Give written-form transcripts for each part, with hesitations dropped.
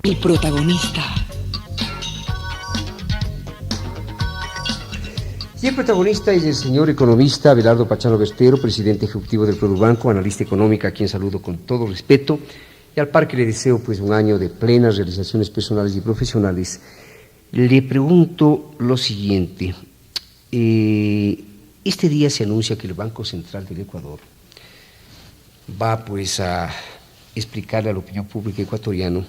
El protagonista. Y el protagonista es el señor economista Abelardo Pachano Bestero, presidente ejecutivo del Produbanco, analista económica, a quien saludo con todo respeto, y al par que le deseo pues un año de plenas realizaciones personales y profesionales. Le pregunto lo siguiente. Este día se anuncia que el Banco Central del Ecuador va pues a explicarle a la opinión pública ecuatoriana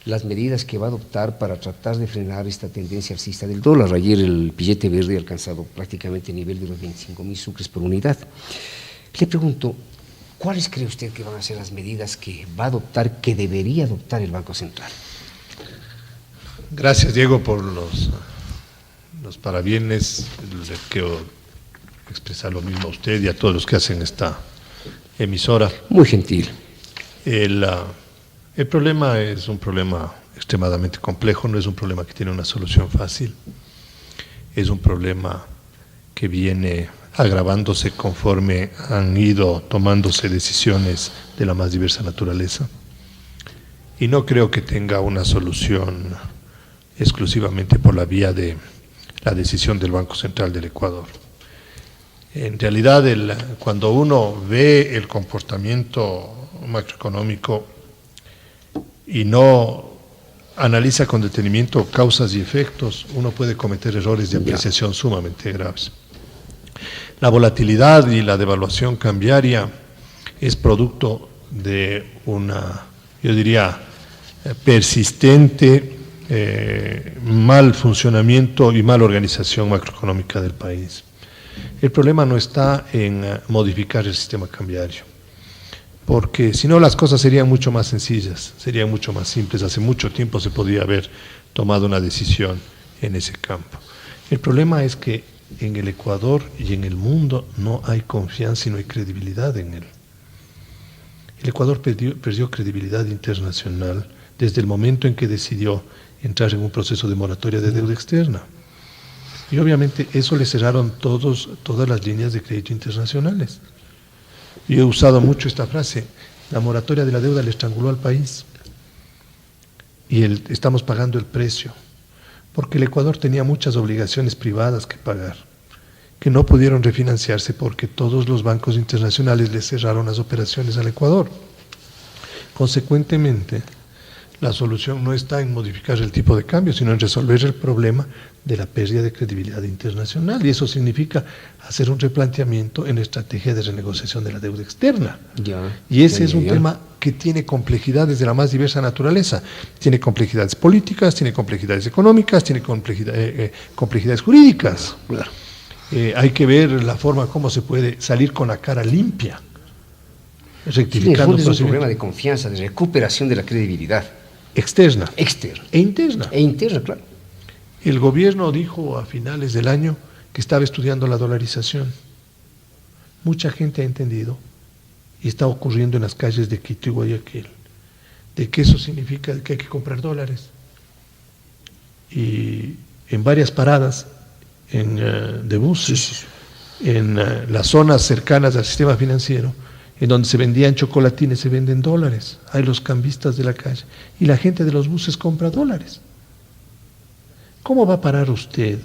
las medidas que va a adoptar para tratar de frenar esta tendencia alcista del dólar. Ayer el billete verde ha alcanzado prácticamente el nivel de los 25.000 sucres por unidad. Le pregunto, ¿cuáles cree usted que van a ser las medidas que va a adoptar, que debería adoptar el Banco Central? Gracias, Diego, por los parabienes. Le quiero expresar lo mismo a usted y a todos los que hacen esta emisora. Muy gentil. El problema es un problema extremadamente complejo, no es un problema que tiene una solución fácil, es un problema que viene agravándose conforme han ido tomándose decisiones de la más diversa naturaleza, y no creo que tenga una solución exclusivamente por la vía de la decisión del Banco Central del Ecuador. En realidad, cuando uno ve el comportamiento macroeconómico y no analiza con detenimiento causas y efectos, uno puede cometer errores de apreciación sumamente graves. La volatilidad y la devaluación cambiaria es producto de una, yo diría, persistente mal funcionamiento y mala organización macroeconómica del país. El problema no está en modificar el sistema cambiario, porque si no las cosas serían mucho más sencillas, serían mucho más simples. Hace mucho tiempo se podría haber tomado una decisión en ese campo. El problema es que en el Ecuador y en el mundo no hay confianza y no hay credibilidad en él. El Ecuador perdió credibilidad internacional desde el momento en que decidió entrar en un proceso de moratoria de deuda externa. Y obviamente eso le cerraron todas las líneas de crédito internacionales. Yo he usado mucho esta frase: la moratoria de la deuda le estranguló al país y estamos pagando el precio, porque el Ecuador tenía muchas obligaciones privadas que pagar, que no pudieron refinanciarse porque todos los bancos internacionales le cerraron las operaciones al Ecuador. Consecuentemente, la solución no está en modificar el tipo de cambio, sino en resolver el problema de la pérdida de credibilidad internacional, y eso significa hacer un replanteamiento en la estrategia de renegociación de la deuda externa. Y ese es un tema que tiene complejidades de la más diversa naturaleza. Tiene complejidades políticas, tiene complejidades económicas, tiene complejidades jurídicas. Hay que ver la forma como se puede salir con la cara limpia, rectificando. Es un problema de confianza, de recuperación de la credibilidad. Externa. E interna. Claro. El gobierno dijo a finales del año que estaba estudiando la dolarización. Mucha gente ha entendido, y está ocurriendo en las calles de Quito y Guayaquil, de que eso significa que hay que comprar dólares. Y en varias paradas de buses, en las zonas cercanas al sistema financiero, en donde se vendían chocolatines, se venden dólares. Hay los cambistas de la calle y la gente de los buses compra dólares. ¿Cómo va a parar usted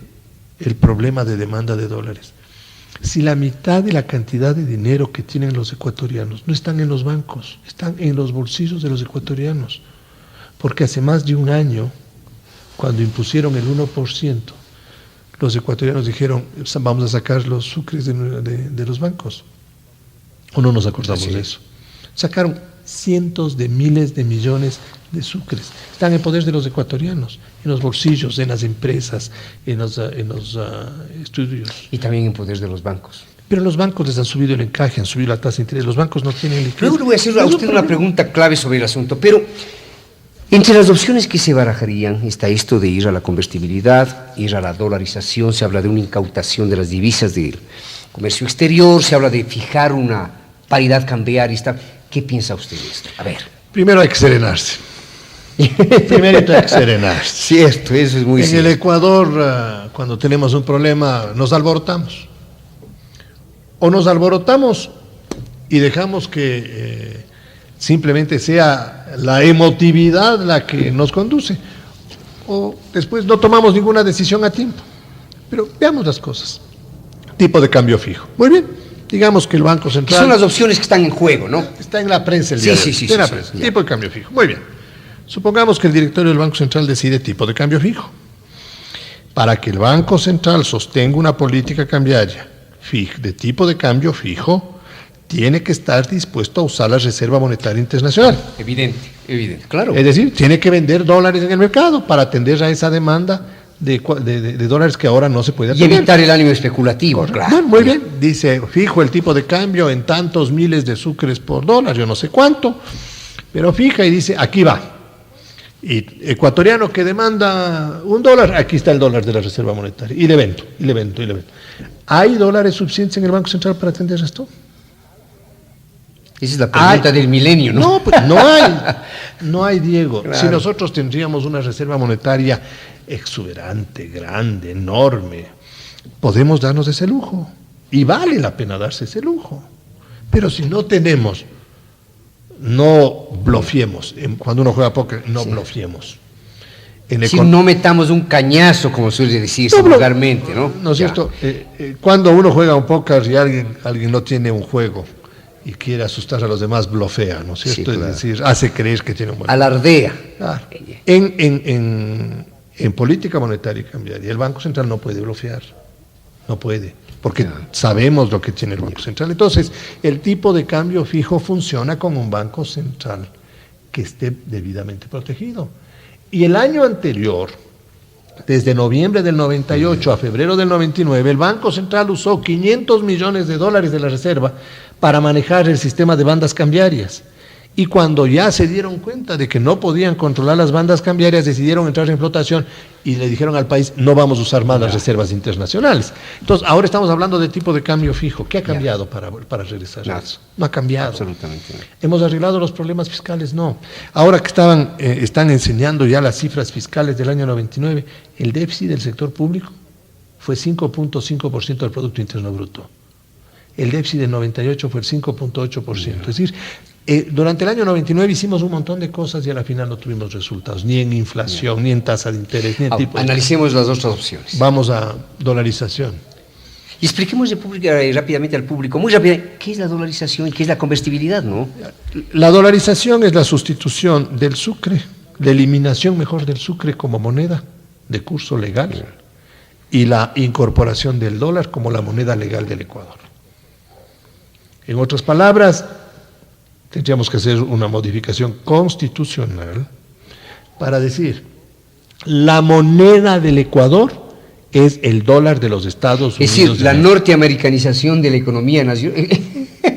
el problema de demanda de dólares si la mitad de la cantidad de dinero que tienen los ecuatorianos no están en los bancos, están en los bolsillos de los ecuatorianos? Porque hace más de un año, cuando impusieron el 1%, los ecuatorianos dijeron: vamos a sacar los sucres de los bancos. ¿O no nos acordamos de eso? Sacaron cientos de miles de millones de sucres. Están en poder de los ecuatorianos, en los bolsillos, en las empresas, en los estudios. Y también en poder de los bancos. Pero los bancos les han subido el encaje, han subido la tasa de interés. Los bancos no tienen liquidez. Luego le voy a hacer a usted una pregunta clave sobre el asunto, pero entre las opciones que se barajarían está esto de ir a la convertibilidad, ir a la dolarización. Se habla de una incautación de las divisas del comercio exterior, se habla de fijar una paridad cambiaria. ¿Qué piensa usted de esto? A ver. Primero hay que serenarse. Primero hay que serenarse. Cierto, eso es muy cierto. En el Ecuador, cuando tenemos un problema, nos alborotamos. O nos alborotamos y dejamos que simplemente sea la emotividad la que nos conduce, o después no tomamos ninguna decisión a tiempo. Pero veamos las cosas. Tipo de cambio fijo. Muy bien, digamos que el Banco Central... Son las opciones que están en juego, ¿no? Está en la prensa el día de hoy. Sí. Está en la prensa. Tipo de cambio fijo. Muy bien. Supongamos que el directorio del Banco Central decide tipo de cambio fijo. Para que el Banco Central sostenga una política cambiaria de tipo de cambio fijo, tiene que estar dispuesto a usar la Reserva Monetaria Internacional. Evidente, claro. Es decir, tiene que vender dólares en el mercado para atender a esa demanda de dólares que ahora no se puede atender. Y evitar el ánimo especulativo, claro. Bueno, muy bien, dice, fijo el tipo de cambio en tantos miles de sucres por dólar, yo no sé cuánto, pero fija y dice, aquí va. Y ecuatoriano que demanda $1, aquí está el dólar de la Reserva Monetaria. Y le vendo. ¿Hay dólares suficientes en el Banco Central para atender esto? Esa es la pregunta del milenio, ¿no? No, pues no hay, Diego. Claro. Si nosotros tendríamos una Reserva Monetaria exuberante, grande, enorme, podemos darnos ese lujo. Y vale la pena darse ese lujo. Pero si no tenemos... No blofiemos. Cuando uno juega póker, no blofiemos. Si no metamos un cañazo, como suele decirse vulgarmente, ¿no? ¿No es cierto? Cuando uno juega un póker y alguien no tiene un juego y quiere asustar a los demás, blofea, ¿no es cierto? Sí, claro. Es decir, hace creer que tiene un buen juego. Alardea. Claro. En política monetaria y cambiaria, el Banco Central no puede blofear. No puede. Porque sabemos lo que tiene el Banco Central. Entonces, el tipo de cambio fijo funciona como un Banco Central que esté debidamente protegido. Y el año anterior, desde noviembre del 98 a febrero del 99, el Banco Central usó $500 millones de la reserva para manejar el sistema de bandas cambiarias. Y cuando ya se dieron cuenta de que no podían controlar las bandas cambiarias, decidieron entrar en flotación y le dijeron al país, no vamos a usar más las reservas internacionales. Entonces, ahora estamos hablando de tipo de cambio fijo. ¿Qué ha cambiado para regresar a eso? No ha cambiado. Absolutamente no. ¿Hemos arreglado los problemas fiscales? No. Ahora que están enseñando ya las cifras fiscales del año 99, el déficit del sector público fue 5.5% del Producto Interno Bruto. El déficit del 98 fue el 5.8%. Es decir, durante el año 99 hicimos un montón de cosas y a la final no tuvimos resultados, ni en inflación, ni en tasa de interés, ni en tipo de... Analicemos las otras opciones. Vamos a dolarización. Y expliquemos rápidamente al público, muy rápidamente, ¿qué es la dolarización y qué es la convertibilidad, no? La dolarización es la sustitución del sucre, la eliminación mejor del sucre como moneda de curso legal y la incorporación del dólar como la moneda legal del Ecuador. En otras palabras, tendríamos que hacer una modificación constitucional para decir, la moneda del Ecuador es el dólar de los Estados Unidos. Es decir, la norteamericanización de la economía nacional.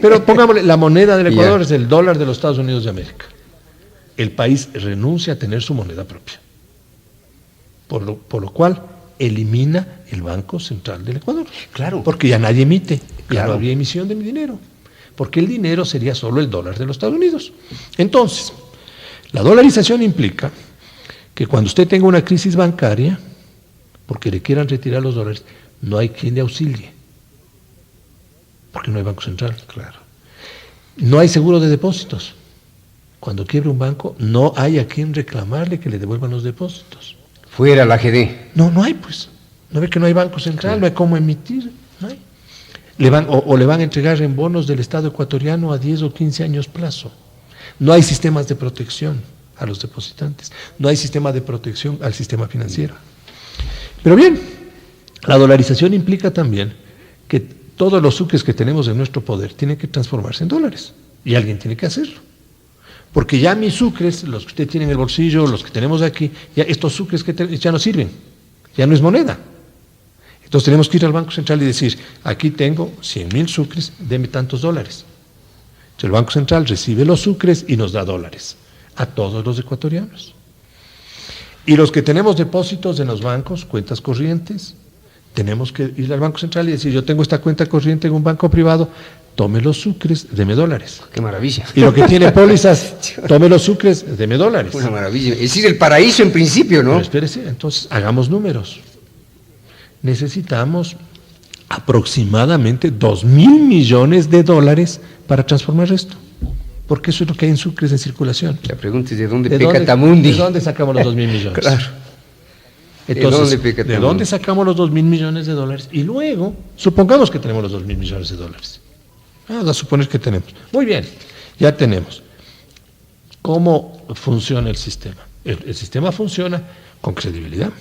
Pero pongámosle, la moneda del Ecuador es el dólar de los Estados Unidos de América. El país renuncia a tener su moneda propia. Por lo cual elimina el Banco Central del Ecuador. Claro. Porque ya nadie emite, ya no había emisión de mi dinero. Porque el dinero sería solo el dólar de los Estados Unidos. Entonces, la dolarización implica que cuando usted tenga una crisis bancaria, porque le quieran retirar los dólares, no hay quien le auxilie. Porque no hay Banco Central. Claro. No hay seguro de depósitos. Cuando quiebre un banco, no hay a quien reclamarle que le devuelvan los depósitos. Fuera la GD. No hay pues. No ve que no hay Banco Central, no hay cómo emitir, no hay. Le van a entregar en bonos del Estado ecuatoriano a 10 o 15 años plazo. No hay sistemas de protección a los depositantes. No hay sistema de protección al sistema financiero. Pero bien, la dolarización implica también que todos los sucres que tenemos en nuestro poder tienen que transformarse en dólares. Y alguien tiene que hacerlo. Porque ya mis sucres, los que usted tiene en el bolsillo, los que tenemos aquí, ya estos sucres ya no sirven. Ya no es moneda. Entonces tenemos que ir al Banco Central y decir, aquí tengo 100.000 sucres, deme tantos dólares. Entonces el Banco Central recibe los sucres y nos da dólares a todos los ecuatorianos. Y los que tenemos depósitos en los bancos, cuentas corrientes, tenemos que ir al Banco Central y decir, yo tengo esta cuenta corriente en un banco privado, tome los sucres, deme dólares. ¡Qué maravilla! Y lo que tiene pólizas, tome los sucres, deme dólares. Una maravilla. Es decir, el paraíso en principio, ¿no? Pero espérese, entonces hagamos números. Necesitamos aproximadamente $2.000 millones para transformar esto. porque eso es lo que hay en sucres en circulación. La pregunta es: ¿de dónde peca Tamundi? ¿De dónde sacamos los 2.000 millones? Claro. Entonces, ¿de dónde sacamos los 2.000 millones de dólares? Y luego, supongamos que tenemos los 2.000 millones de dólares. Vamos a suponer que tenemos. Muy bien, ya tenemos. ¿Cómo funciona el sistema? El sistema funciona con credibilidad.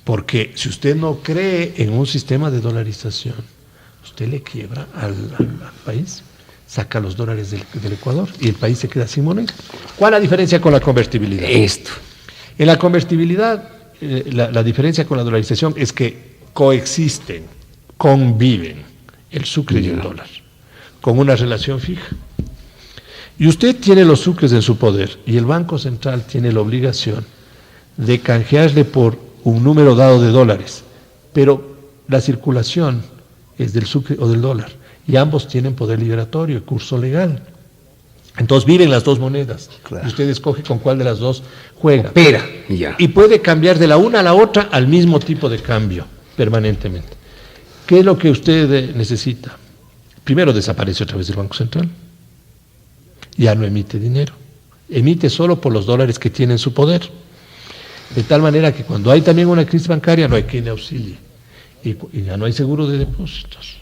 Porque si usted no cree en un sistema de dolarización, usted le quiebra al país, saca los dólares del Ecuador y el país se queda sin moneda. ¿Cuál es la diferencia con la convertibilidad? Esto. En la convertibilidad, la diferencia con la dolarización es que coexisten, conviven el sucre y el dólar, con una relación fija. Y usted tiene los sucres en su poder y el Banco Central tiene la obligación de canjearle por un número dado de dólares, pero la circulación es del sucre o del dólar y ambos tienen poder liberatorio y curso legal. Entonces viven las dos monedas. Claro. Y usted escoge con cuál de las dos juega. Opera y ya. Y puede cambiar de la una a la otra al mismo tipo de cambio permanentemente. ¿Qué es lo que usted necesita? Primero, desaparece otra vez el Banco Central. Ya no emite dinero. Emite solo por los dólares que tiene en su poder. De tal manera que cuando hay también una crisis bancaria no hay quien le auxilie. Y ya no hay seguro de depósitos.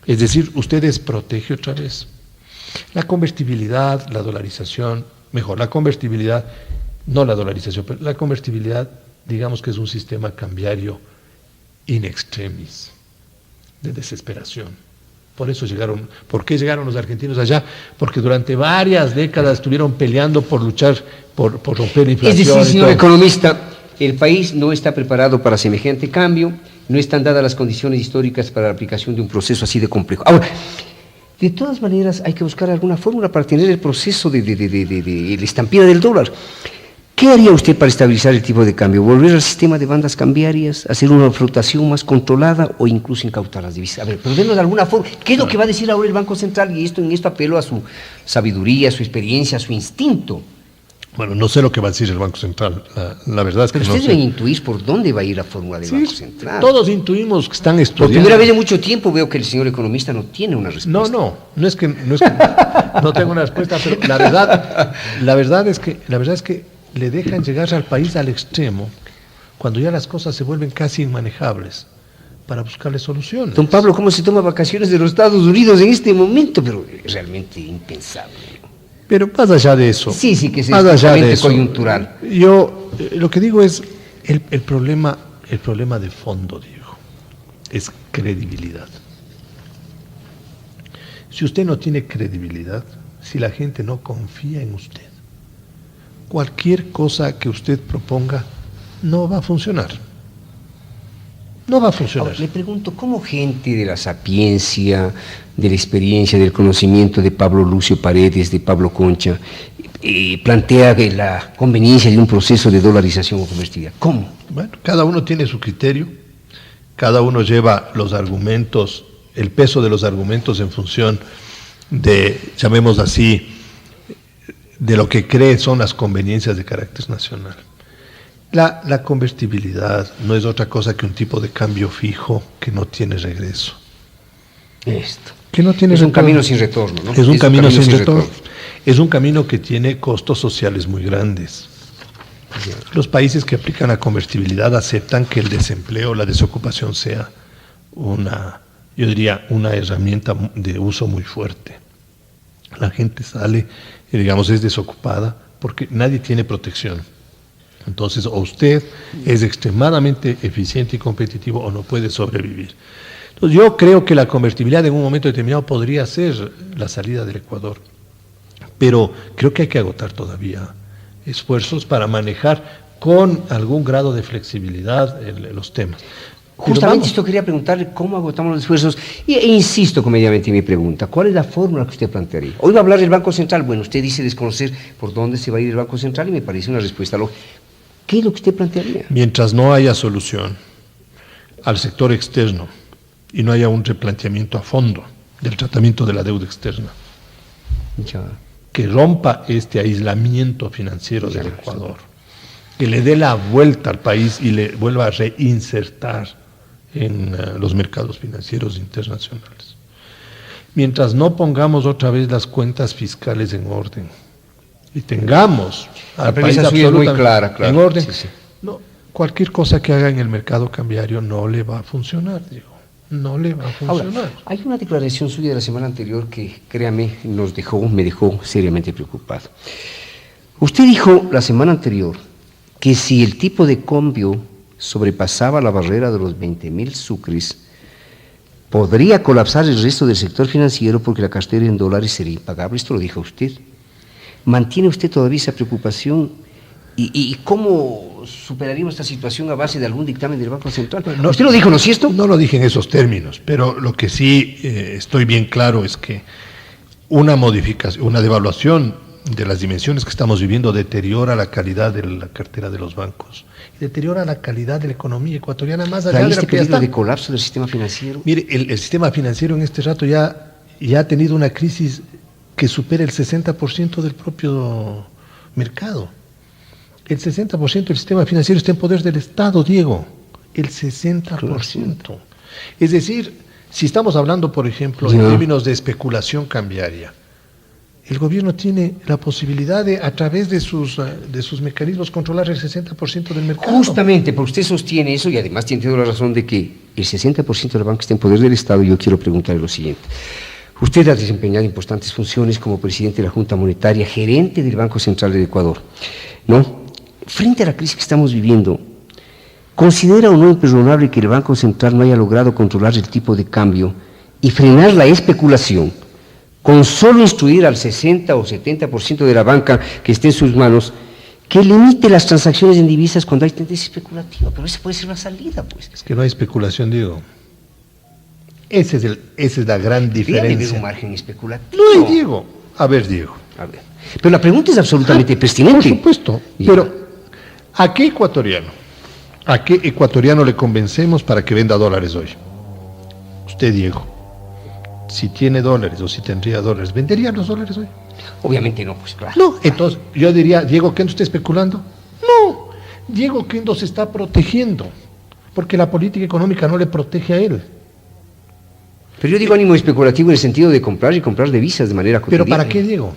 Es decir, usted desprotege otra vez. La convertibilidad, la dolarización, mejor, la convertibilidad, no la dolarización, pero la convertibilidad, digamos que es un sistema cambiario in extremis, de desesperación. Por eso llegaron, ¿por qué llegaron los argentinos allá? Porque durante varias décadas estuvieron peleando por luchar, por romper la inflación. Es decir, señor economista, el país no está preparado para semejante cambio, no están dadas las condiciones históricas para la aplicación de un proceso así de complejo. Ahora, de todas maneras, hay que buscar alguna fórmula para tener el proceso de la estampida del dólar. ¿Qué haría usted para estabilizar el tipo de cambio? ¿Volver al sistema de bandas cambiarias? ¿Hacer una flotación más controlada o incluso incautar las divisas? A ver, pero denos de alguna forma. ¿Qué es lo que va a decir ahora el Banco Central? Y en esto apelo a su sabiduría, a su experiencia, a su instinto. Bueno, no sé lo que va a decir el Banco Central. La verdad es que pero no sé. ustedes deben intuir por dónde va a ir la fórmula del Banco Central. Todos intuimos que están estudiando. Por primera vez en mucho tiempo veo que el señor economista no tiene una respuesta. No es que no tengo una respuesta, pero la verdad es que le dejan llegar al país al extremo cuando ya las cosas se vuelven casi inmanejables para buscarle soluciones. Don Pablo, ¿cómo se toma vacaciones de los Estados Unidos en este momento? Pero es realmente impensable. Pero más allá de eso. Sí, que es estrictamente coyuntural. Yo lo que digo es el problema de fondo, Diego, es credibilidad. Si usted no tiene credibilidad, si la gente no confía en usted, cualquier cosa que usted proponga no va a funcionar. No va a funcionar. Ahora, le pregunto, ¿cómo gente de la sapiencia, de la experiencia, del conocimiento de Pablo Lucio Paredes, de Pablo Concha, plantea la conveniencia de un proceso de dolarización o convertibilidad? ¿Cómo? Bueno, cada uno tiene su criterio, cada uno lleva los argumentos, el peso de los argumentos en función de, llamemos así, de lo que cree son las conveniencias de carácter nacional. La convertibilidad no es otra cosa que un tipo de cambio fijo que no tiene regreso. Esto. Que no tiene es un camino sin retorno, ¿no? Es un camino sin retorno. Es un camino que tiene costos sociales muy grandes. Los países que aplican la convertibilidad aceptan que el desempleo, la desocupación sea una herramienta de uso muy fuerte. La gente sale, digamos, es desocupada porque nadie tiene protección. Entonces, o usted es extremadamente eficiente y competitivo o no puede sobrevivir. Entonces, yo creo que la convertibilidad en un momento determinado podría ser la salida del Ecuador, pero creo que hay que agotar todavía esfuerzos para manejar con algún grado de flexibilidad los temas. Justamente esto quería preguntarle cómo agotamos los esfuerzos e insisto comedidamente en mi pregunta. ¿Cuál es la fórmula que usted plantearía? Hoy va a hablar del Banco Central. Bueno, usted dice desconocer por dónde se va a ir el Banco Central y me parece una respuesta lógica. ¿Qué es lo que usted plantearía? Mientras no haya solución al sector externo y no haya un replanteamiento a fondo del tratamiento de la deuda externa, que rompa este aislamiento financiero del Ecuador, que le dé la vuelta al país y le vuelva a reinsertar en los mercados financieros internacionales. mientras no pongamos otra vez las cuentas fiscales en orden y tengamos al país absolutamente muy clara, claro. en orden, Sí. no, cualquier cosa que haga en el mercado cambiario no le va a funcionar, digo. No le va a funcionar. Ahora, hay una declaración suya de la semana anterior que, créame, me dejó seriamente preocupado. Usted dijo la semana anterior que si el tipo de cambio sobrepasaba la barrera de los 20.000 sucres, podría colapsar el resto del sector financiero porque la cartera en dólares sería impagable. Esto lo dijo usted. ¿Mantiene usted todavía esa preocupación? ¿Y cómo superaríamos esta situación a base de algún dictamen del Banco Central? No, ¿Usted lo dijo, no es cierto? No lo dije en esos términos, pero lo que sí estoy bien claro es que una modificación, una devaluación de las dimensiones que estamos viviendo deteriora la calidad de la cartera de los bancos, y deteriora la calidad de la economía ecuatoriana más allá de este lo que ya peligro está. de colapso del sistema financiero. Mire, el sistema financiero en este rato ya ha tenido una crisis que supera el 60% del propio mercado. El 60% del sistema financiero está en poder del Estado, Diego. El 60%. Es decir, si estamos hablando, por ejemplo, en términos de especulación cambiaria, el gobierno tiene la posibilidad de, a través de sus mecanismos, controlar el 60% del mercado. Justamente, porque usted sostiene eso y además tiene toda la razón de que el 60% del banco está en poder del Estado. Yo quiero preguntarle lo siguiente. Usted ha desempeñado importantes funciones como presidente de la Junta Monetaria, gerente del Banco Central del Ecuador, ¿no? Frente a la crisis que estamos viviendo, ¿considera o no imperdonable que el Banco Central no haya logrado controlar el tipo de cambio y frenar la especulación con solo instruir al 60 o 70% de la banca que esté en sus manos que limite las transacciones en divisas cuando hay tendencia especulativa? Pero esa puede ser una salida, pues. Es que no hay especulación, Diego. Esa es la gran diferencia. Debe haber un margen especulativo. No hay, Diego. A ver, Diego. A ver. Pero la pregunta es absolutamente pertinente. Por supuesto. Ya. Pero, ¿a qué ecuatoriano le convencemos para que venda dólares hoy? Usted, Diego. Si tiene dólares o si tendría dólares, ¿vendería los dólares hoy? Obviamente no, pues claro. No, entonces yo diría, Diego Kendo está especulando. No, Diego Kendo se está protegiendo, porque la política económica no le protege a él. Pero yo digo ánimo especulativo en el sentido de comprar y comprar divisas de manera cotidiana. ¿Pero para qué, Diego?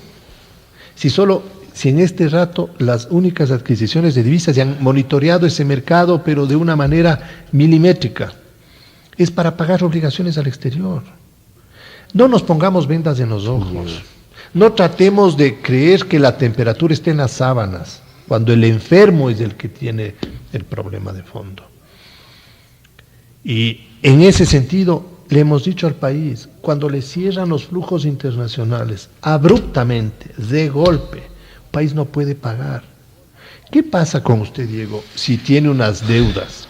Si en este rato las únicas adquisiciones de divisas se han monitoreado ese mercado, pero de una manera milimétrica, es para pagar obligaciones al exterior. No nos pongamos vendas en los ojos. No tratemos de creer que la temperatura esté en las sábanas, cuando el enfermo es el que tiene el problema de fondo. Y en ese sentido, le hemos dicho al país, cuando le cierran los flujos internacionales abruptamente, de golpe, el país no puede pagar. ¿Qué pasa con usted, Diego, si tiene unas deudas,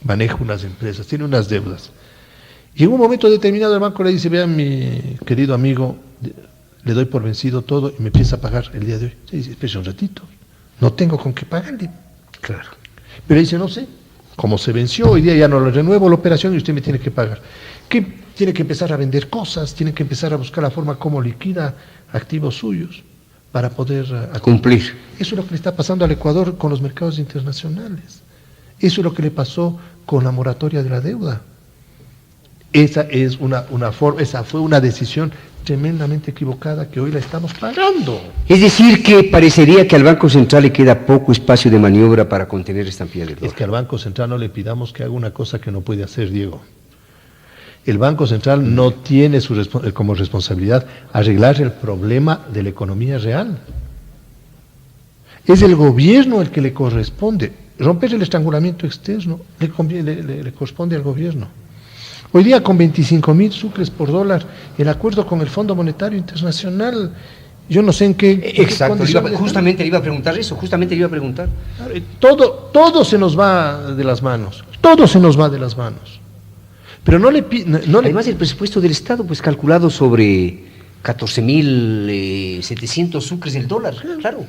maneja unas empresas, tiene unas deudas, y en un momento determinado el banco le dice, vean mi querido amigo, le doy por vencido todo y me empieza a pagar el día de hoy? Se dice, espérese un ratito, no tengo con qué pagarle. Claro. Pero dice, no sé, como se venció, hoy día ya no le renuevo la operación y usted me tiene que pagar. ¿Qué? Tiene que empezar a vender cosas, tiene que empezar a buscar la forma como liquida activos suyos para poder cumplir. Eso es lo que le está pasando al Ecuador con los mercados internacionales. Eso es lo que le pasó con la moratoria de la deuda. Esa fue una decisión tremendamente equivocada que hoy la estamos pagando. Es decir, que parecería que al Banco Central le queda poco espacio de maniobra para contener esta estampida del dólar. Es que al Banco Central no le pidamos que haga una cosa que no puede hacer, Diego. El Banco Central no tiene como responsabilidad arreglar el problema de la economía real. Es el gobierno el que le corresponde. Romper el estrangulamiento externo le corresponde al gobierno. Hoy día con 25.000 sucres por dólar, el acuerdo con el Fondo Monetario Internacional, yo no sé en qué... Exacto, justamente le iba a preguntar eso, Todo se nos va de las manos, todo se nos va de las manos. Pero Además el presupuesto del Estado, pues calculado sobre 14.700 sucres el dólar, claro.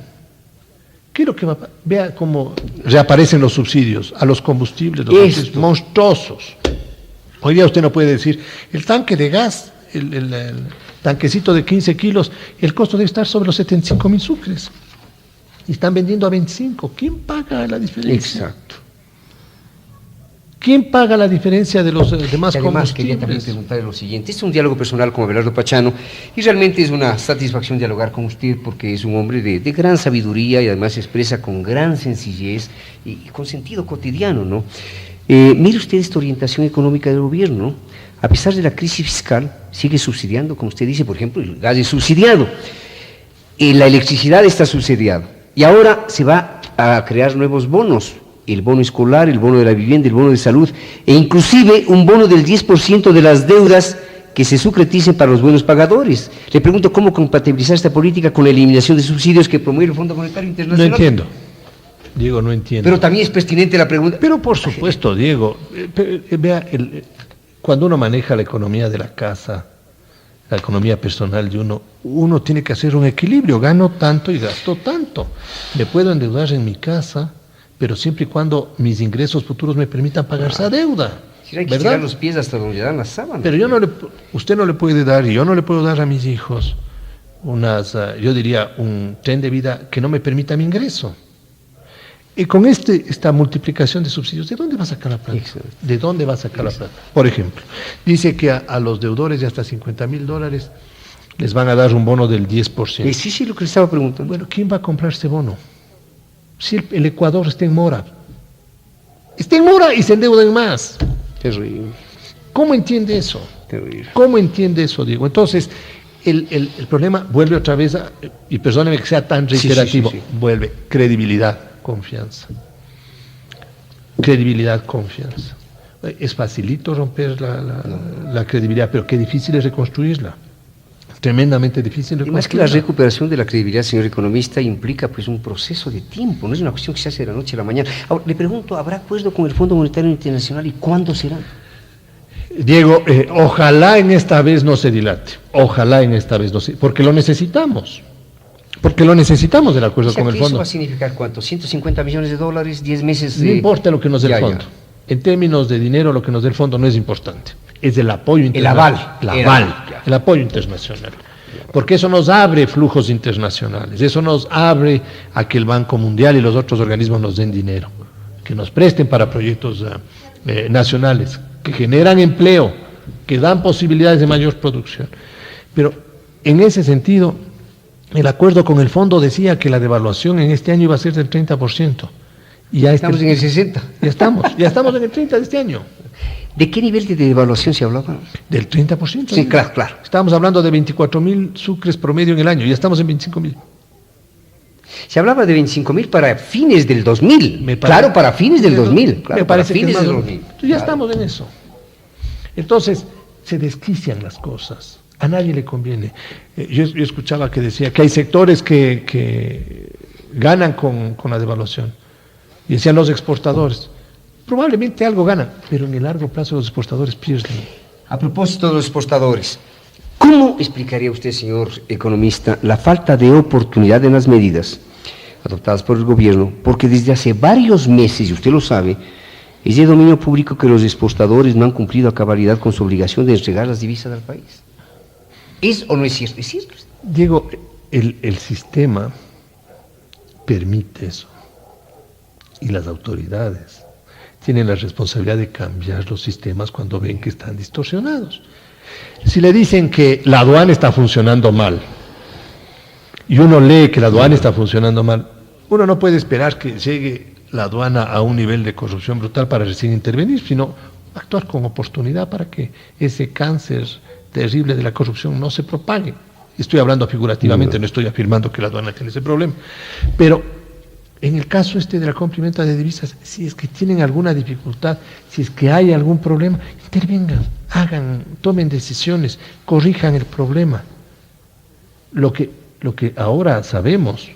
¿Qué es lo que va a pasar? Vea cómo reaparecen los subsidios a los combustibles, los subsidios monstruosos. Hoy día usted no puede decir, el tanque de gas, el tanquecito de 15 kilos, el costo debe estar sobre los 75.000 sucres. Y están vendiendo a 25. ¿Quién paga la diferencia? Exacto. ¿Quién paga la diferencia de los demás Y además quería también combustibles? preguntarle lo siguiente. Este es un diálogo personal con Abelardo Pachano y realmente es una satisfacción dialogar con usted porque es un hombre de gran sabiduría y además se expresa con gran sencillez y con sentido cotidiano, ¿no? Mire usted esta orientación económica del gobierno, ¿no? A pesar de la crisis fiscal, sigue subsidiando, como usted dice, por ejemplo, el gas es subsidiado, la electricidad está subsidiada y ahora se va a crear nuevos bonos. El bono escolar, el bono de la vivienda, el bono de salud e inclusive un bono del 10% de las deudas que se sucreticen para los buenos pagadores. Le pregunto cómo compatibilizar esta política con la eliminación de subsidios que promueve el Fondo Monetario Internacional. No entiendo. Diego, no entiendo. Pero también es pertinente la pregunta. Pero por supuesto, Diego, vea, cuando uno maneja la economía de la casa, la economía personal de uno tiene que hacer un equilibrio. Gano tanto y gasto tanto. Me puedo endeudar en mi casa, pero siempre y cuando mis ingresos futuros me permitan pagar esa deuda. Si hay que ¿verdad? estirar los pies hasta donde dan las sábanas. Pero usted no le puede dar, y yo no le puedo dar a mis hijos yo diría, un tren de vida que no me permita mi ingreso. Y con esta multiplicación de subsidios, ¿de dónde va a sacar la plata? Exacto. ¿De dónde va a sacar la plata? Por ejemplo, dice que a los deudores de hasta $50,000 les van a dar un bono del 10%. Sí, lo que le estaba preguntando. Bueno, ¿quién va a comprar este bono? Si el Ecuador está en mora. Está en mora y se endeudan más. Terrible, ¿Cómo entiende eso? terrible. ¿Cómo entiende eso, Diego? Entonces, el problema vuelve otra vez, y perdóneme que sea tan reiterativo, Sí. vuelve credibilidad, confianza. Credibilidad, confianza. Es facilito romper la credibilidad, pero qué difícil es reconstruirla. Tremendamente difícil Y más que la reconstruirla. recuperación de la credibilidad, señor economista, implica pues un proceso de tiempo, no es una cuestión que se hace de la noche a la mañana. Ahora, le pregunto, ¿habrá acuerdo con el Fondo Monetario Internacional y cuándo será? Diego, ojalá en esta vez no se dilate, ojalá en esta vez no se, porque lo necesitamos del acuerdo O sea, con el que ¿eso fondo. va a significar cuánto? ¿$150 millones, 10 meses? No importa lo que nos dé el Ya, fondo. En términos de dinero, lo que nos dé el fondo no es importante. Es el apoyo internacional. aval. El apoyo internacional. Porque eso nos abre flujos internacionales. Eso nos abre a que el Banco Mundial y los otros organismos nos den dinero. Que nos presten para proyectos nacionales. Que generan empleo. Que dan posibilidades de mayor producción. Pero en ese sentido, el acuerdo con el fondo decía que la devaluación en este año iba a ser del 30%. Y ya Estamos en el 60. Ya estamos en el 30 de este año. ¿De qué nivel de devaluación se hablaba? Del 30%. Sí, claro. Estábamos hablando de 24.000 sucres promedio en el año, ya estamos en 25.000. Se hablaba de 25.000 para fines del 2000. Me parece- Claro, para fines del 2000. Claro, Me parece para que fines es más del o 2000. menos. Ya estamos en eso. Entonces, se desquician las cosas. A nadie le conviene. Yo escuchaba que decía que hay sectores que ganan con la devaluación. Y decían los exportadores. Probablemente algo ganan, pero en el largo plazo los exportadores pierden. A propósito de los exportadores, ¿cómo explicaría usted, señor economista, la falta de oportunidad en las medidas adoptadas por el gobierno? Porque desde hace varios meses, y usted lo sabe, es de dominio público que los exportadores no han cumplido a cabalidad con su obligación de entregar las divisas al país. ¿Es o no es cierto? Es cierto. Diego, el sistema permite eso. Y las autoridades tienen la responsabilidad de cambiar los sistemas cuando ven que están distorsionados. Si le dicen que la aduana está funcionando mal, y uno lee que la aduana está funcionando mal, uno no puede esperar que llegue la aduana a un nivel de corrupción brutal para recién intervenir, sino actuar con oportunidad para que ese cáncer terrible de la corrupción no se propague. Estoy hablando figurativamente, no estoy afirmando que la aduana tiene ese problema, pero en el caso de la compra y venta de divisas, si es que tienen alguna dificultad, si es que hay algún problema, intervengan, tomen decisiones, corrijan el problema. Lo que ahora sabemos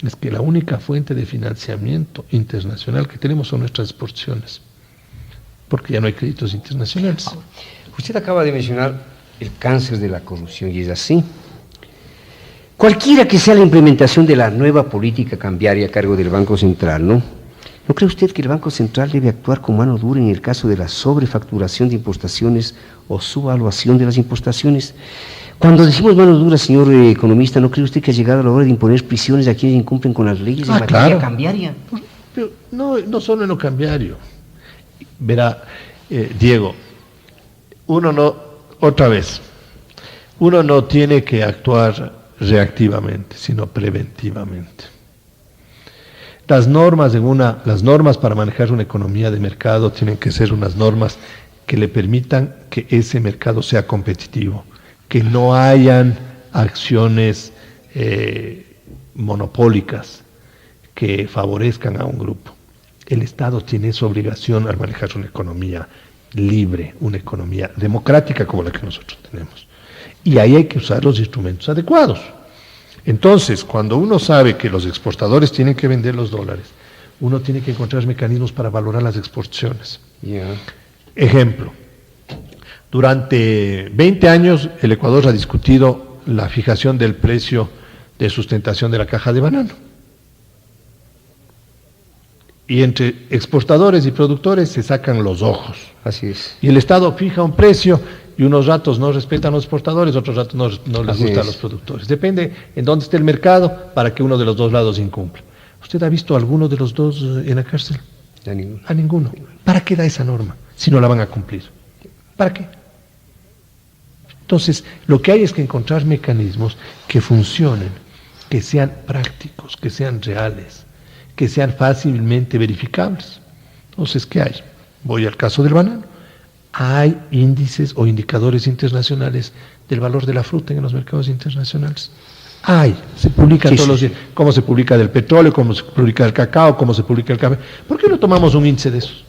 es que la única fuente de financiamiento internacional que tenemos son nuestras exportaciones, porque ya no hay créditos internacionales. Usted acaba de mencionar el cáncer de la corrupción, y es así. Cualquiera que sea la implementación de la nueva política cambiaria a cargo del Banco Central, ¿no? ¿No cree usted que el Banco Central debe actuar con mano dura en el caso de la sobrefacturación de importaciones o subvaluación de las importaciones? Cuando decimos mano dura, señor economista, ¿no cree usted que ha llegado la hora de imponer prisiones a quienes incumplen con las leyes en materia claro. cambiaria? Pero no solo en lo cambiario. Verá, Diego, uno no tiene que actuar reactivamente, sino preventivamente. Las normas para manejar una economía de mercado tienen que ser unas normas que le permitan que ese mercado sea competitivo, que no hayan acciones monopólicas que favorezcan a un grupo. El Estado tiene esa obligación al manejar una economía libre, una economía democrática como la que nosotros tenemos. Y ahí hay que usar los instrumentos adecuados. Entonces, cuando uno sabe que los exportadores tienen que vender los dólares, uno tiene que encontrar mecanismos para valorar las exportaciones. Ejemplo, durante 20 años el Ecuador ha discutido la fijación del precio de sustentación de la caja de banano. Y entre exportadores y productores se sacan los ojos. Así es. Y el Estado fija un precio y unos ratos no respetan a los exportadores, otros ratos no les gusta a los productores. Depende en dónde esté el mercado para que uno de los dos lados incumpla. ¿Usted ha visto a alguno de los dos en la cárcel? A ninguno. A ninguno. ¿Para qué da esa norma si no la van a cumplir? ¿Para qué? Entonces, lo que hay es que encontrar mecanismos que funcionen, que sean prácticos, que sean reales, que sean fácilmente verificables. Entonces, ¿qué hay? Voy al caso del banano. Hay índices o indicadores internacionales del valor de la fruta en los mercados internacionales. Se publican todos los días. ¿Cómo se publica del petróleo? ¿Cómo se publica del cacao? ¿Cómo se publica el café? ¿Por qué no tomamos un índice de esos?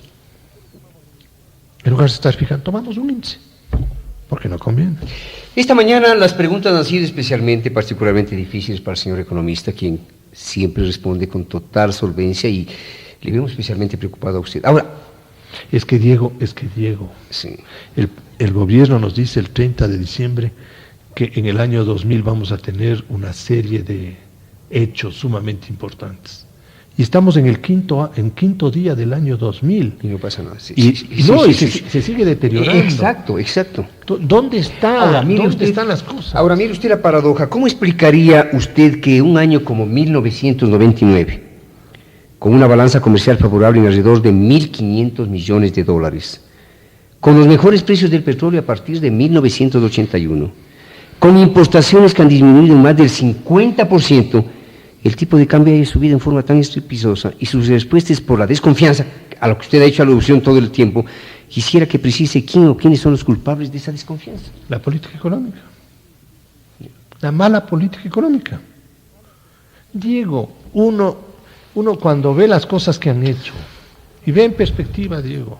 En lugar de estar fijando, tomamos un índice. Porque no conviene. Esta mañana las preguntas han sido particularmente difíciles para el señor economista, quien siempre responde con total solvencia y le vemos especialmente preocupado a usted. Ahora, Es que Diego, sí. el gobierno nos dice el 30 de diciembre que en el año 2000 vamos a tener una serie de hechos sumamente importantes. Y estamos en el quinto día del año 2000. Y no pasa nada. Se sigue deteriorando. Exacto. ¿Dónde está? Ahora, ¿Dónde están las cosas? Ahora, mire usted la paradoja. ¿Cómo explicaría usted que un año como 1999, con una balanza comercial favorable en alrededor de $1.500 millones, con los mejores precios del petróleo a partir de 1981, con importaciones que han disminuido en más del 50%, el tipo de cambio haya subido en forma tan estrepitosa y sus respuestas por la desconfianza, a lo que usted ha hecho alusión todo el tiempo, quisiera que precise quién o quiénes son los culpables de esa desconfianza? La política económica. La mala política económica. Diego, uno cuando ve las cosas que han hecho y ve en perspectiva, Diego,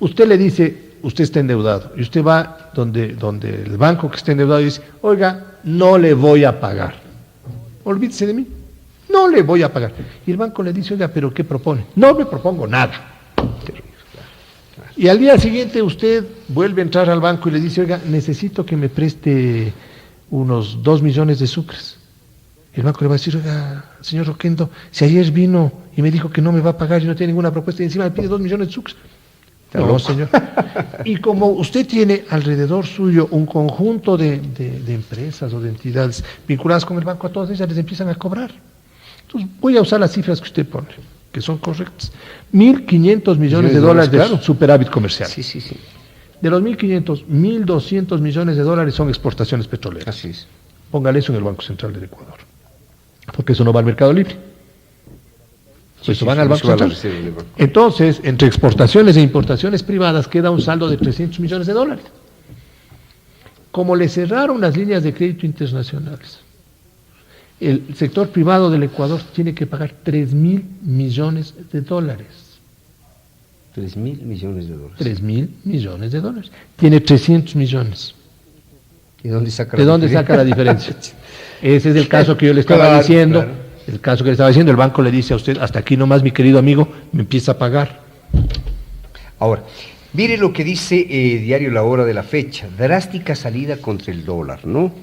usted le dice, usted está endeudado, y usted va donde el banco que está endeudado y dice, oiga, no le voy a pagar. Olvídese de mí, no le voy a pagar. Y el banco le dice, oiga, ¿pero qué propone? No me propongo nada. Y al día siguiente usted vuelve a entrar al banco y le dice, oiga, necesito que me preste unos 2 millones de sucres. El banco le va a decir, oiga, señor Roquendo, si ayer vino y me dijo que no me va a pagar y no tiene ninguna propuesta y encima me pide 2 millones de sucres. No, señor. Y como usted tiene alrededor suyo un conjunto de empresas o de entidades vinculadas con el banco, a todas ellas les empiezan a cobrar. Entonces voy a usar las cifras que usted pone, que son correctas. 1.500 millones de dólares de superávit comercial. Sí. De los 1.500, 1.200 millones de dólares son exportaciones petroleras. Así es. Póngale eso en el Banco Central del Ecuador. Porque eso no va al mercado libre. Eso van al Banco Central. Entonces, entre exportaciones e importaciones privadas queda un saldo de 300 millones de dólares. Como le cerraron las líneas de crédito internacionales, el sector privado del Ecuador tiene que pagar 3.000 millones de dólares. 3.000 millones de dólares. 3.000 millones de dólares. Tiene 300 millones. ¿De dónde saca la diferencia? Ese es el caso que yo le estaba diciendo. Claro. El caso que le estaba diciendo, el banco le dice a usted, hasta aquí nomás, mi querido amigo, me empieza a pagar. Ahora, mire lo que dice Diario La Hora de la fecha, drástica salida contra el dólar, ¿no?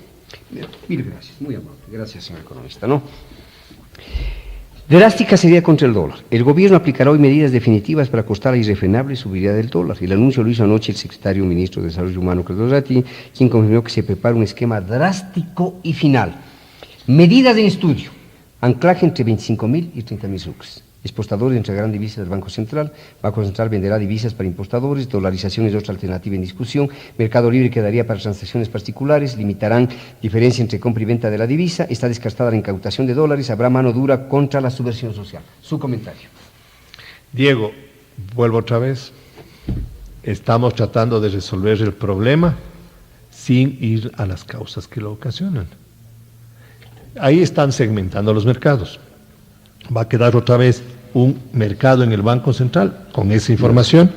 Mire, gracias, muy amable, gracias, señor economista, ¿no? Drástica salida contra el dólar. El gobierno aplicará hoy medidas definitivas para acostar la irrefrenable subida del dólar. El anuncio lo hizo anoche el secretario ministro de Desarrollo Humano, Carlos Ratti, quien confirmó que se prepara un esquema drástico y final. Medidas en estudio. Anclaje entre 25.000 y 30.000 sucres. Exportadores entregarán divisas al Banco Central, Banco Central venderá divisas para importadores, dolarización es otra alternativa en discusión, Mercado Libre quedaría para transacciones particulares, limitarán diferencia entre compra y venta de la divisa, está descartada la incautación de dólares, habrá mano dura contra la subversión social. Su comentario. Diego, vuelvo otra vez. Estamos tratando de resolver el problema sin ir a las causas que lo ocasionan. Ahí están segmentando los mercados. Va a quedar otra vez un mercado en el Banco Central con esa información,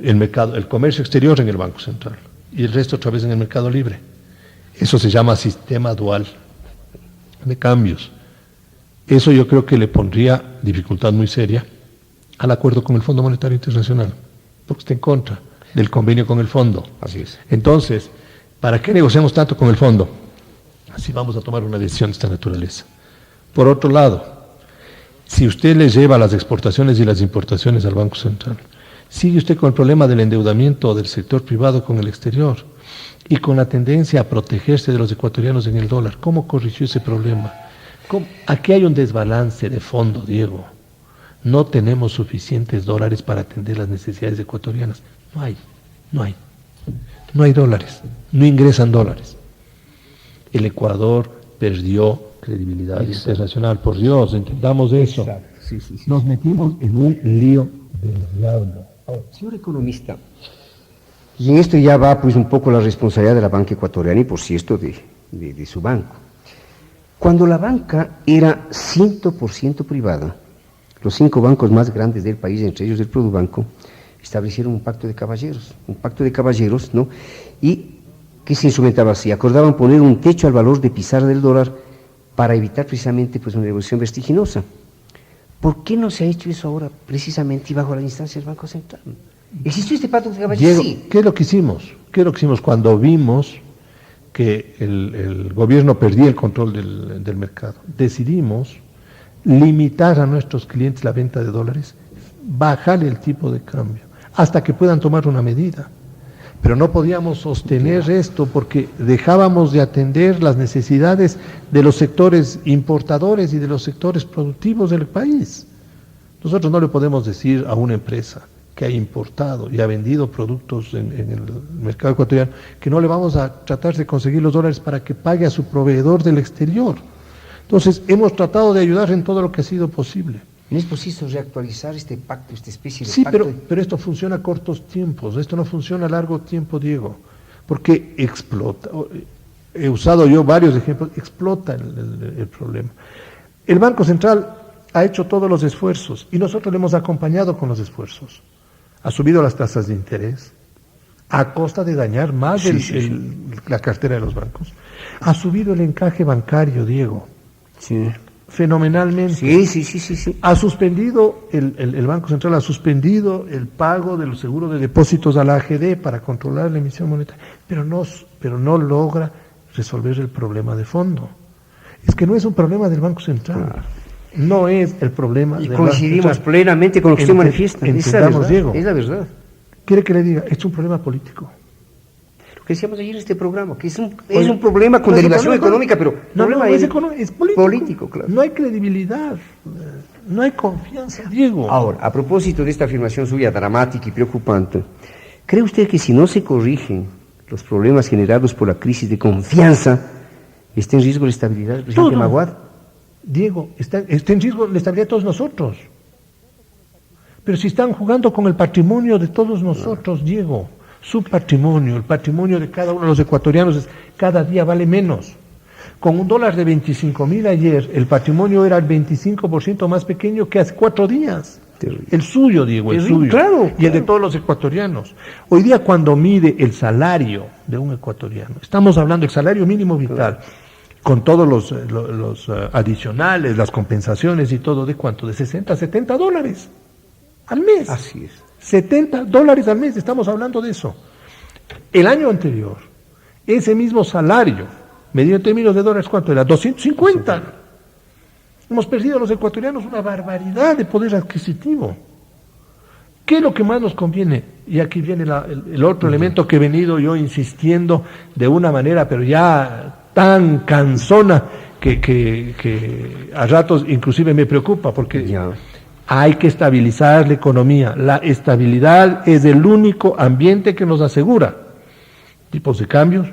el comercio exterior en el Banco Central y el resto otra vez en el mercado libre. Eso se llama sistema dual de cambios. Eso yo creo que le pondría dificultad muy seria al acuerdo con el Fondo Monetario Internacional, porque está en contra del convenio con el fondo. Así es. Entonces, ¿para qué negociamos tanto con el fondo? Así vamos a tomar una decisión de esta naturaleza. Por otro lado, si usted le lleva las exportaciones y las importaciones al Banco Central, sigue usted con el problema del endeudamiento del sector privado con el exterior y con la tendencia a protegerse de los ecuatorianos en el dólar. ¿Cómo corrigió ese problema? Aquí hay un desbalance de fondo, Diego. No tenemos suficientes dólares para atender las necesidades ecuatorianas. No hay dólares, no ingresan dólares. El Ecuador perdió credibilidad internacional, por Dios, entendamos eso. Sí. Nos metimos en un lío del diablo. Señor economista, y en esto ya va pues un poco la responsabilidad de la banca ecuatoriana y por cierto de su banco. Cuando la banca era 100% privada, los 5 bancos más grandes del país, entre ellos el Produbanco, establecieron un pacto de caballeros, ¿no? Y que se instrumentaba así, acordaban poner un techo al valor de pizarra del dólar para evitar precisamente pues una evolución vertiginosa. ¿Por qué no se ha hecho eso ahora precisamente y bajo la instancia del Banco Central? ¿Existió este pacto de caballeros? Diego, Sí. ¿qué es lo que hicimos? Cuando vimos que el gobierno perdía el control del mercado? Decidimos limitar a nuestros clientes la venta de dólares, bajarle el tipo de cambio, hasta que puedan tomar una medida. Pero no podíamos sostener esto porque dejábamos de atender las necesidades de los sectores importadores y de los sectores productivos del país. Nosotros no le podemos decir a una empresa que ha importado y ha vendido productos en el mercado ecuatoriano que no le vamos a tratar de conseguir los dólares para que pague a su proveedor del exterior. Entonces, hemos tratado de ayudar en todo lo que ha sido posible. ¿No es posible reactualizar este pacto, esta especie de Sí, pacto? pero esto funciona a cortos tiempos, esto no funciona a largo tiempo, Diego, porque explota. He usado yo varios ejemplos, explota el problema. El Banco Central ha hecho todos los esfuerzos y nosotros le hemos acompañado con los esfuerzos. Ha subido las tasas de interés a costa de dañar más la cartera de los bancos. Ha subido el encaje bancario, Diego. Sí. Fenomenalmente. Sí. Ha suspendido, el Banco Central ha suspendido el pago de los seguros de depósitos a la AGD para controlar la emisión monetaria, pero no logra resolver el problema de fondo. Es que no es un problema del Banco Central, no es el problema del Banco Central. Y coincidimos plenamente con lo que usted manifiesta. Entendamos, Diego. Es la verdad. ¿Quiere que le diga? Es un problema político. Lo que decíamos ayer en este programa, que es un problema con derivación económica, pero es político, claro. No hay credibilidad, no hay confianza, Diego. Ahora, a propósito de esta afirmación suya dramática y preocupante, ¿cree usted que si no se corrigen los problemas generados por la crisis de confianza, está en riesgo la estabilidad del presidente Maguad? Diego, está en riesgo la estabilidad de todos nosotros. Pero si están jugando con el patrimonio de todos nosotros, Diego, su patrimonio, el patrimonio de cada uno de los ecuatorianos, cada día vale menos. Con un dólar de 25.000 ayer, el patrimonio era el 25% más pequeño que hace 4 días. Terrible. El suyo, Diego, el suyo. Claro, y el de todos los ecuatorianos. Hoy día cuando mide el salario de un ecuatoriano, estamos hablando del salario mínimo vital, con todos los adicionales, las compensaciones y todo, ¿de cuánto? De 60 a 70 dólares al mes. Así es. 70 dólares al mes, estamos hablando de eso. El año anterior, ese mismo salario, medido en términos de dólares, ¿cuánto era? 250. Hemos perdido a los ecuatorianos una barbaridad de poder adquisitivo. ¿Qué es lo que más nos conviene? Y aquí viene el otro elemento que he venido yo insistiendo de una manera, pero ya tan cansona, que a ratos inclusive me preocupa, porque Hay que estabilizar la economía. La estabilidad es el único ambiente que nos asegura tipos de cambios,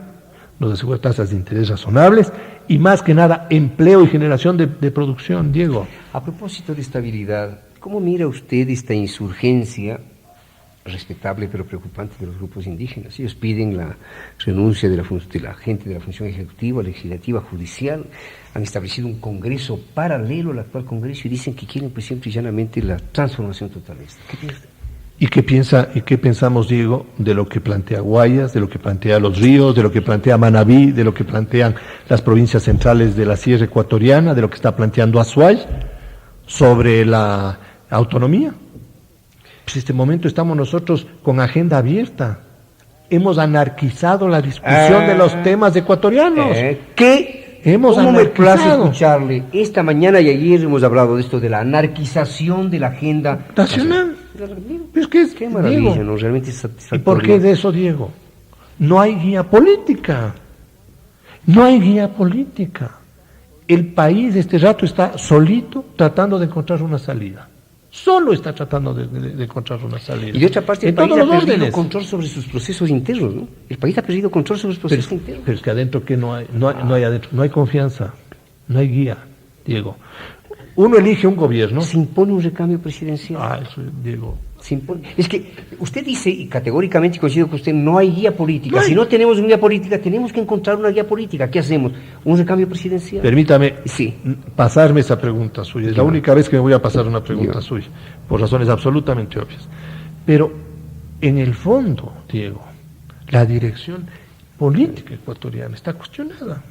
nos asegura tasas de interés razonables y más que nada empleo y generación de producción. Diego. A propósito de estabilidad, ¿cómo mira usted esta insurgencia respetable pero preocupante de los grupos indígenas? Ellos piden la renuncia de la gente de la función ejecutiva, legislativa, judicial. Han establecido un congreso paralelo al actual congreso y dicen que quieren pues simple y llanamente la transformación total. ¿Qué piensa? ¿Y qué pensamos, Diego, de lo que plantea Guayas, de lo que plantea Los Ríos, de lo que plantea Manabí, de lo que plantean las provincias centrales de la Sierra Ecuatoriana, de lo que está planteando Azuay sobre la autonomía? Pues en este momento estamos nosotros con agenda abierta. Hemos anarquizado la discusión de los temas ecuatorianos. ¿Cómo me place escucharle? Esta mañana y ayer hemos hablado de esto, de la anarquización de la agenda nacional. Qué maravilla, Diego, ¿no? Realmente es satisfactorio. ¿Y por qué de eso, Diego? No hay guía política. No hay guía política. El país este rato está solito tratando de encontrar una salida. Solo está tratando de encontrar una salida. Y de otra parte, el país ha perdido control sobre sus procesos internos, ¿no? El país ha perdido control sobre sus procesos internos. Pero es que adentro, ¿qué no hay? No hay adentro, no hay confianza, no hay guía, Diego. Uno elige un gobierno. Se impone un recambio presidencial. Eso, Diego. Se impone. Es que usted dice, y categóricamente coincido con usted, no hay guía política. Si no tenemos una guía política, tenemos que encontrar una guía política. ¿Qué hacemos? ¿Un recambio presidencial? Permítame pasarme esa pregunta suya. Es la única vez que me voy a pasar una pregunta suya, por razones absolutamente obvias. Pero, en el fondo, Diego, la dirección política ecuatoriana está cuestionada.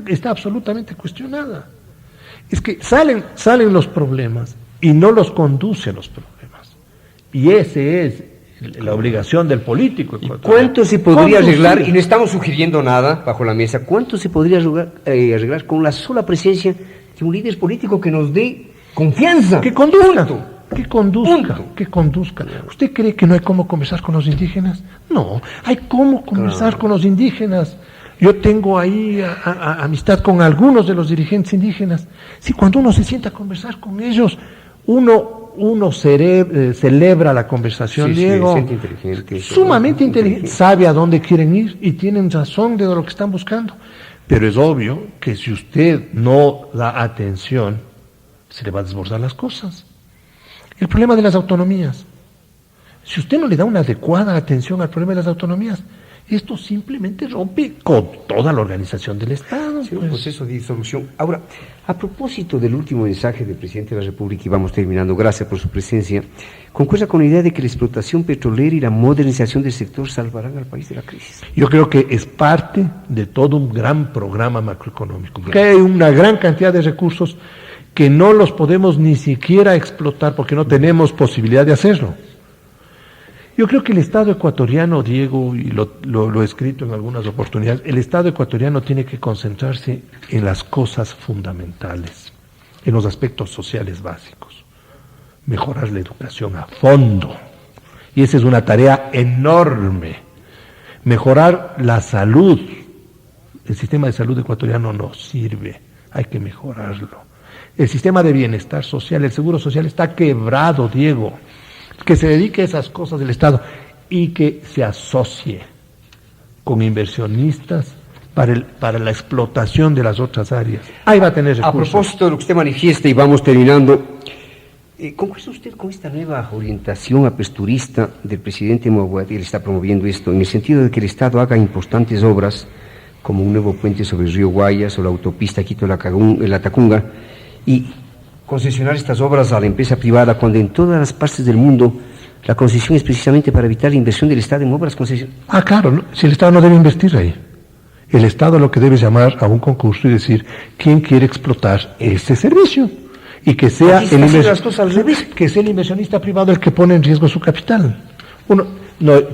Está absolutamente cuestionada. Es que salen los problemas y no los conduce a los problemas. Y esa es la obligación del político ecuatoriano. ¿Cuánto se podría arreglar, y no estamos sugiriendo nada bajo la mesa, cuánto se podría arreglar con la sola presencia de un líder político que nos dé confianza? Que conduzca. ¿Usted cree que no hay cómo conversar con los indígenas? No, hay cómo conversar con los indígenas. Yo tengo ahí amistad con algunos de los dirigentes indígenas. Si cuando uno se sienta a conversar con ellos, uno celebra la conversación, Diego, sumamente inteligente, sabe a dónde quieren ir y tienen razón de lo que están buscando. Pero es obvio que si usted no da atención, se le va a desbordar las cosas. El problema de las autonomías. Si usted no le da una adecuada atención al problema de las autonomías, esto simplemente rompe con toda la organización del Estado. Sí, un proceso de disolución. Ahora, a propósito del último mensaje del presidente de la República, y vamos terminando, gracias por su presencia, ¿concuerda con la idea de que la explotación petrolera y la modernización del sector salvarán al país de la crisis? Yo creo que es parte de todo un gran programa macroeconómico, porque hay una gran cantidad de recursos que no los podemos ni siquiera explotar porque no tenemos posibilidad de hacerlo. Yo creo que el Estado ecuatoriano, Diego, y lo he escrito en algunas oportunidades, el Estado ecuatoriano tiene que concentrarse en las cosas fundamentales, en los aspectos sociales básicos, mejorar la educación a fondo, y esa es una tarea enorme, mejorar la salud. El sistema de salud ecuatoriano no sirve, hay que mejorarlo. El sistema de bienestar social, el seguro social está quebrado, Diego. Que se dedique a esas cosas del Estado y que se asocie con inversionistas para la explotación de las otras áreas. Ahí va a tener recursos. A propósito de lo que usted manifiesta, y vamos terminando, ¿concuerda usted con esta nueva orientación aperturista del presidente Moguad? Él está promoviendo esto en el sentido de que el Estado haga importantes obras como un nuevo puente sobre el río Guayas o la autopista Quito-Latacunga y concesionar estas obras a la empresa privada, cuando en todas las partes del mundo la concesión es precisamente para evitar la inversión del Estado en obras concesionales. Claro, ¿no? Si el Estado no debe invertir ahí. El Estado lo que debe es llamar a un concurso y decir quién quiere explotar este servicio. Y que sea, que sea el inversionista privado el que pone en riesgo su capital.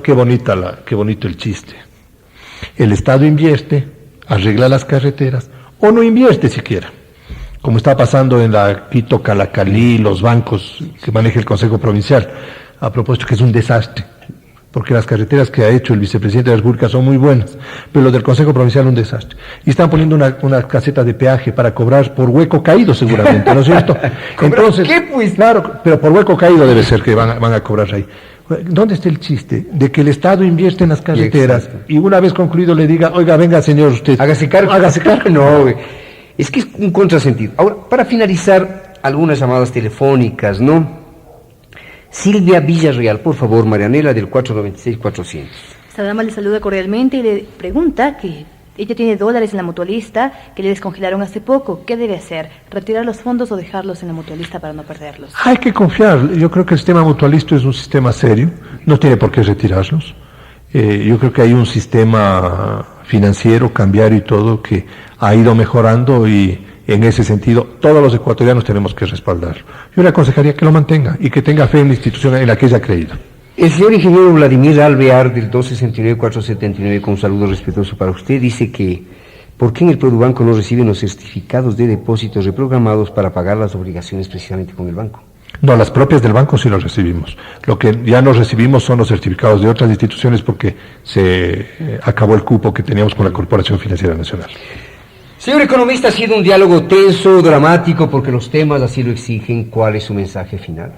Qué bonito el chiste. El Estado invierte, arregla las carreteras, o no invierte siquiera. Como está pasando en la Quito-Calacalí, los bancos que maneja el Consejo Provincial, a propósito que es un desastre. porque las carreteras que ha hecho el vicepresidente de la República son muy buenas, pero lo del Consejo Provincial un desastre. Y están poniendo una caseta de peaje para cobrar por hueco caído seguramente, ¿no es cierto? Entonces, ¿qué, pues? Claro, pero por hueco caído debe ser que van a cobrar ahí. ¿Dónde está el chiste? De que el Estado invierte en las carreteras y una vez concluido le diga, oiga, venga señor usted. Hágase cargo. No, güey. Es que es un contrasentido. Ahora, para finalizar, algunas llamadas telefónicas, ¿no? Silvia Villarreal, por favor, Marianela, del 496-400. Esta dama le saluda cordialmente y le pregunta que ella tiene dólares en la mutualista que le descongelaron hace poco. ¿Qué debe hacer? ¿Retirar los fondos o dejarlos en la mutualista para no perderlos? Hay que confiar. Yo creo que el sistema mutualista es un sistema serio. No tiene por qué retirarlos. Yo creo que hay un sistema financiero, cambiario y todo que ha ido mejorando y en ese sentido todos los ecuatorianos tenemos que respaldarlo. Yo le aconsejaría que lo mantenga y que tenga fe en la institución en la que ella ha creído. El señor ingeniero Vladimir Alvear del 269-479, con un saludo respetuoso para usted, dice que ¿por qué en el Produbanco no reciben los certificados de depósitos reprogramados para pagar las obligaciones precisamente con el banco? No, las propias del banco sí las recibimos. Lo que ya no recibimos son los certificados de otras instituciones porque se acabó el cupo que teníamos con la Corporación Financiera Nacional. Señor economista, ha sido un diálogo tenso, dramático, porque los temas así lo exigen. ¿Cuál es su mensaje final?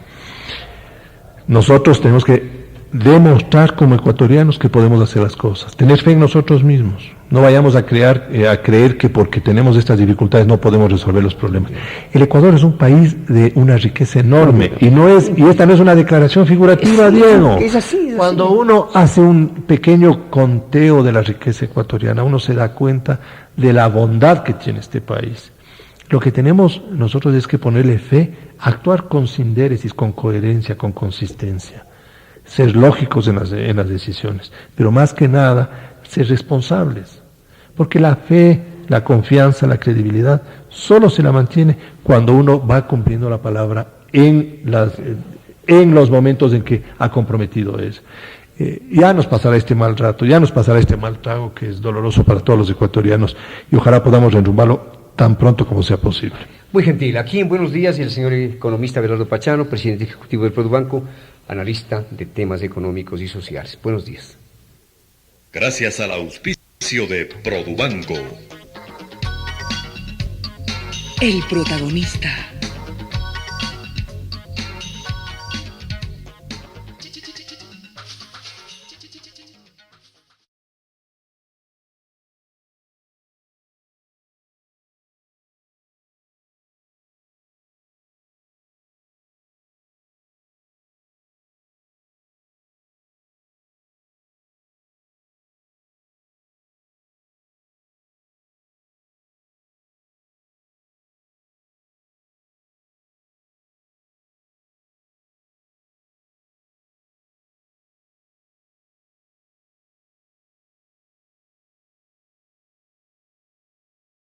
Nosotros tenemos que demostrar como ecuatorianos que podemos hacer las cosas, tener fe en nosotros mismos. No vayamos a creer que porque tenemos estas dificultades no podemos resolver los problemas. El Ecuador es un país de una riqueza enorme y esta no es una declaración figurativa, Diego. Es así. Cuando uno hace un pequeño conteo de la riqueza ecuatoriana, uno se da cuenta de la bondad que tiene este país. Lo que tenemos nosotros es que ponerle fe, actuar con sindéresis, con coherencia, con consistencia, ser lógicos en las decisiones, pero más que nada, ser responsables, porque la fe, la confianza, la credibilidad, solo se la mantiene cuando uno va cumpliendo la palabra en los momentos en que ha comprometido eso. Ya nos pasará este mal rato, ya nos pasará este mal trago que es doloroso para todos los ecuatorianos y ojalá podamos enrumbarlo tan pronto como sea posible. Muy gentil. Aquí en Buenos Días el señor economista Abelardo Pachano, presidente ejecutivo del Produbanco, analista de temas económicos y sociales. Buenos días. Gracias al auspicio de Produbanco. El protagonista.